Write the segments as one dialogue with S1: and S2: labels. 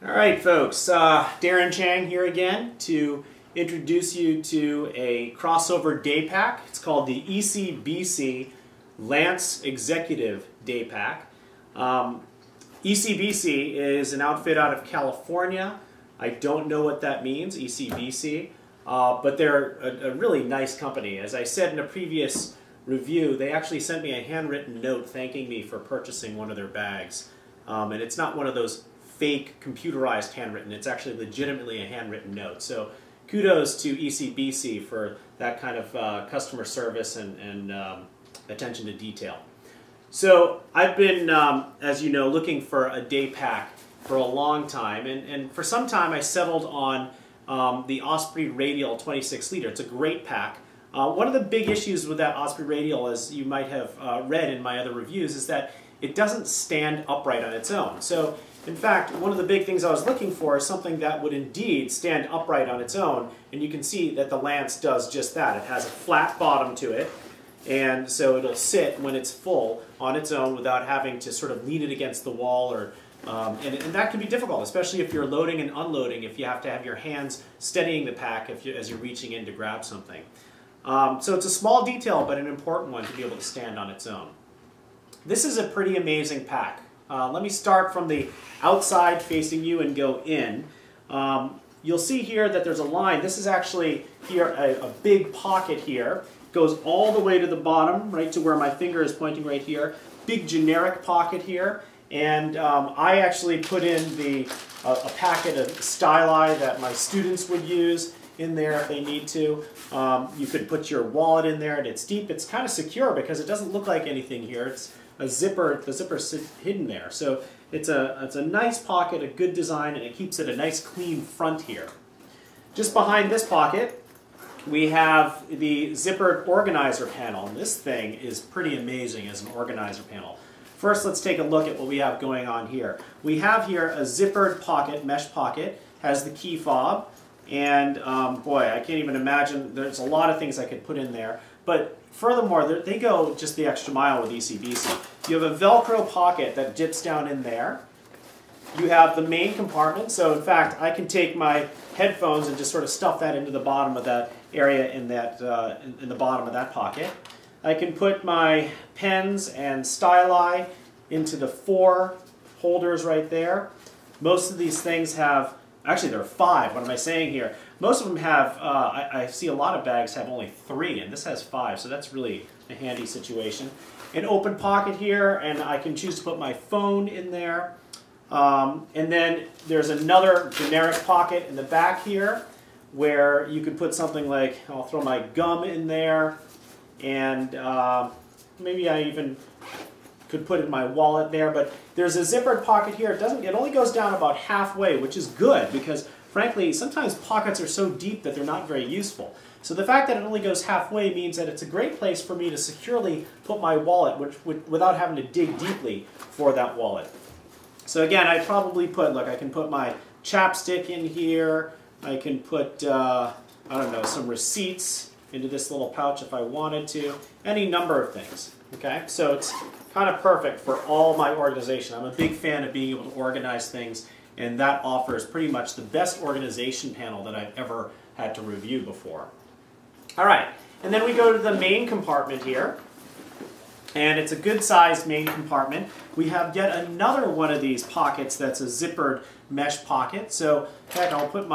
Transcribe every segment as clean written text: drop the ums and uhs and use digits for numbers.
S1: All right, folks, Darren Chang here again to introduce you to a crossover day pack. It's called the ecbc Lance Executive Day Pack. ecbc is an outfit out of California. I don't know what that means, ecbc, but they're a really nice company. As I said in a previous review, they actually sent me a handwritten note thanking me for purchasing one of their bags. And it's not one of those fake computerized handwritten, it's actually legitimately a handwritten note. So kudos to ecbc for that kind of customer service and attention to detail. So I've been, as you know, looking for a day pack for a long time, and for some time I settled on the Osprey Radial 26 liter. It's a great pack. One of the big issues with that Osprey Radial, as you might have read in my other reviews, is that it doesn't stand upright on its own. So in fact, one of the big things I was looking for is something that would indeed stand upright on its own, and you can see that the Lance does just that. It has a flat bottom to it, and so it'll sit when it's full on its own without having to sort of lean it against the wall, or and that can be difficult, especially if you're loading and unloading, if you have to have your hands steadying the pack as you're reaching in to grab something. So it's a small detail, but an important one to be able to stand on its own. This is a pretty amazing pack. Let me start from the outside facing you and go in. You'll see here that there's a line. This is actually here a big pocket here. Goes all the way to the bottom, right to where my finger is pointing right here. Big generic pocket here. And I actually put in a packet of styli that my students would use in there if they need to. You could put your wallet in there, and it's deep. It's kind of secure because it doesn't look like anything here. It's a zipper. The zipper's hidden there. So it's a nice pocket, a good design, and it keeps it a nice clean front here. Just behind this pocket, we have the zippered organizer panel. And this thing is pretty amazing as an organizer panel. First, let's take a look at what we have going on here. We have here a zippered pocket, mesh pocket, has the key fob, and boy, I can't even imagine, there's a lot of things I could put in there. But furthermore, they go just the extra mile with ecbc. You have a Velcro pocket that dips down in there. You have the main compartment, so in fact, I can take my headphones and just sort of stuff that into the bottom of that area in the bottom of that pocket. I can put my pens and styli into the 4 holders right there. Most of these things have, actually there are 5, what am I saying here? Most of them have, I see a lot of bags have only 3, and this has 5, so that's really a handy situation. An open pocket here, and I can choose to put my phone in there. And then there's another generic pocket in the back here, where you could put something like, I'll throw my gum in there, and maybe I even could put in my wallet there. But there's a zippered pocket here. It only goes down about halfway, which is good because frankly sometimes pockets are so deep that they're not very useful. So the fact that it only goes halfway means that it's a great place for me to securely put my wallet without having to dig deeply for that wallet. So again, I probably put, look, I can put my chapstick in here. I can put, I don't know, some receipts into this little pouch if I wanted to. Any number of things, okay? So it's kind of perfect for all my organization. I'm a big fan of being able to organize things, and that offers pretty much the best organization panel that I've ever had to review before. All right, and then we go to the main compartment here, and it's a good-sized main compartment. We have yet another one of these pockets that's a zippered mesh pocket. So, heck, I'll put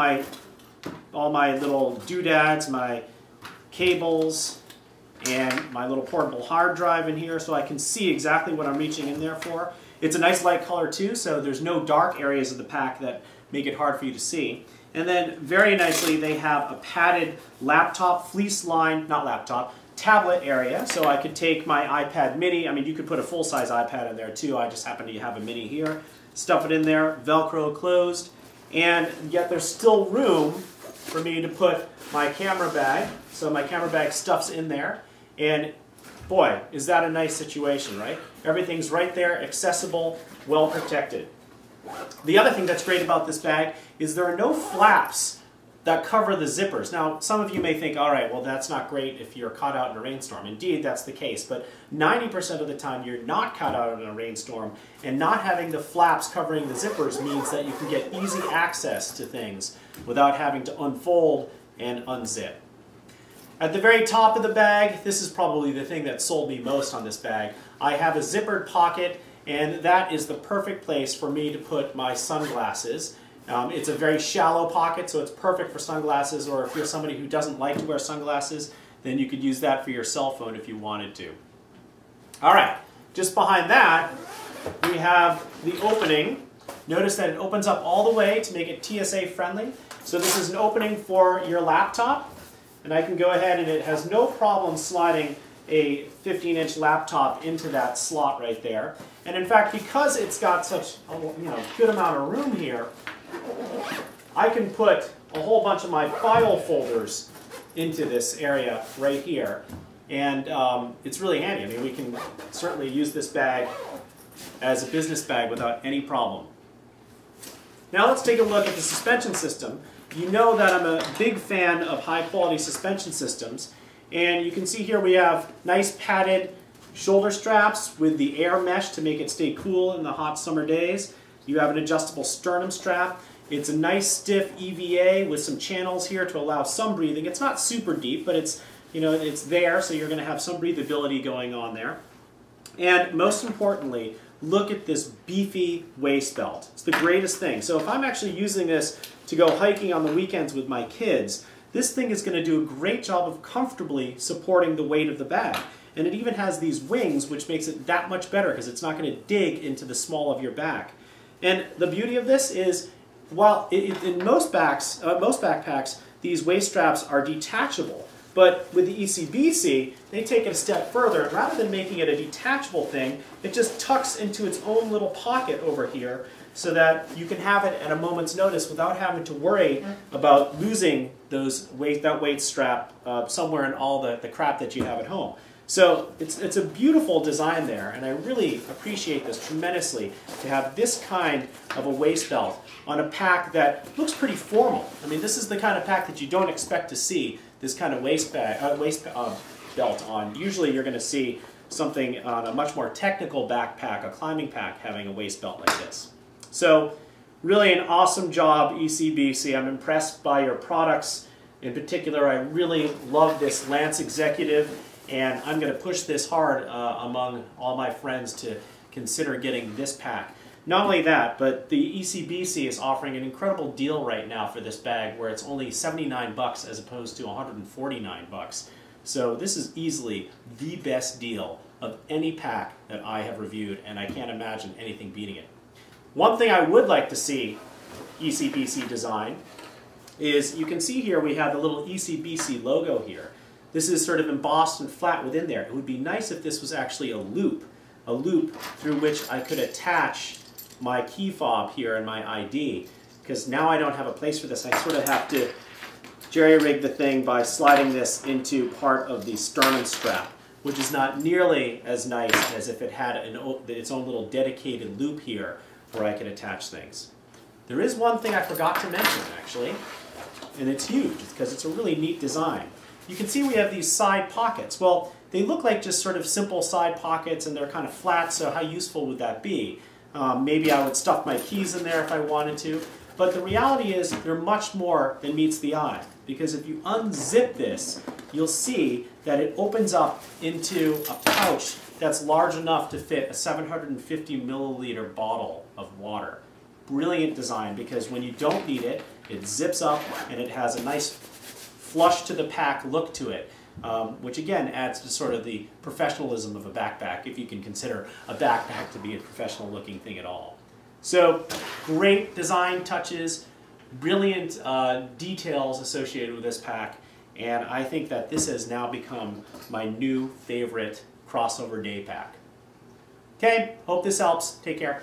S1: all my little doodads, my cables, and my little portable hard drive in here so I can see exactly what I'm reaching in there for. It's a nice light color too, so there's no dark areas of the pack that make it hard for you to see. And then very nicely they have a padded laptop, fleece lined, not laptop, tablet area, so I could take my iPad mini. I mean, you could put a full-size iPad in there too. I just happen to have a mini here. Stuff it in there, Velcro closed, and yet there's still room for me to put my camera bag. So my camera bag stuffs in there, and boy, is that a nice situation, right? Everything's right there, accessible, well protected. The other thing that's great about this bag is there are no flaps that cover the zippers. Now, some of you may think, all right, well, that's not great if you're caught out in a rainstorm. Indeed, that's the case, but 90% of the time you're not caught out in a rainstorm, and not having the flaps covering the zippers means that you can get easy access to things without having to unfold and unzip. At the very top of the bag, this is probably the thing that sold me most on this bag. I have a zippered pocket, and that is the perfect place for me to put my sunglasses. It's a very shallow pocket, so it's perfect for sunglasses, or if you're somebody who doesn't like to wear sunglasses, then you could use that for your cell phone if you wanted to. All right, just behind that, we have the opening. Notice that it opens up all the way to make it TSA friendly. So this is an opening for your laptop, and I can go ahead and it has no problem sliding a 15-inch laptop into that slot right there. And in fact, because it's got such a good amount of room here, I can put a whole bunch of my file folders into this area right here. And it's really handy. I mean, we can certainly use this bag as a business bag without any problem. Now let's take a look at the suspension system. You know that I'm a big fan of high-quality suspension systems. And you can see here we have nice padded shoulder straps with the air mesh to make it stay cool in the hot summer days. You have an adjustable sternum strap. It's a nice stiff EVA with some channels here to allow some breathing. It's not super deep, but it's there, so you're going to have some breathability going on there. And most importantly, look at this beefy waist belt. It's the greatest thing. So if I'm actually using this to go hiking on the weekends with my kids, this thing is going to do a great job of comfortably supporting the weight of the bag. And it even has these wings, which makes it that much better because it's not going to dig into the small of your back. And the beauty of this is, while in most backpacks, these waist straps are detachable. But with the ecbc, they take it a step further. Rather than making it a detachable thing, it just tucks into its own little pocket over here so that you can have it at a moment's notice without having to worry about losing that weight strap somewhere in all the crap that you have at home. So it's a beautiful design there, and I really appreciate this tremendously, to have this kind of a waist belt on a pack that looks pretty formal. I mean, this is the kind of pack that you don't expect to see this kind of waist belt on. Usually you're going to see something on a much more technical backpack, a climbing pack, having a waist belt like this. So really an awesome job, ecbc. I'm impressed by your products. In particular, I really love this Lance Executive, and I'm going to push this hard among all my friends to consider getting this pack. Not only that, but the ecbc is offering an incredible deal right now for this bag, where it's only 79 bucks as opposed to 149 bucks. So this is easily the best deal of any pack that I have reviewed, and I can't imagine anything beating it. One thing I would like to see ecbc design is, you can see here we have the little ecbc logo here. This is sort of embossed and flat within there. It would be nice if this was actually a loop through which I could attach my key fob here and my ID, because now I don't have a place for this. I sort of have to jerry-rig the thing by sliding this into part of the sternum strap, which is not nearly as nice as if it had its own little dedicated loop here where I could attach things. There is one thing I forgot to mention, actually, and it's huge because it's a really neat design. You can see we have these side pockets. Well, they look like just sort of simple side pockets, and they're kind of flat, so how useful would that be? Maybe I would stuff my keys in there if I wanted to. But the reality is they're much more than meets the eye, because if you unzip this, you'll see that it opens up into a pouch that's large enough to fit a 750 milliliter bottle of water. Brilliant design, because when you don't need it, it zips up and it has a nice flush to the pack look to it, which again adds to sort of the professionalism of a backpack, if you can consider a backpack to be a professional looking thing at all. So great design touches, brilliant details associated with this pack, and I think that this has now become my new favorite crossover day pack. Okay, hope this helps. Take care.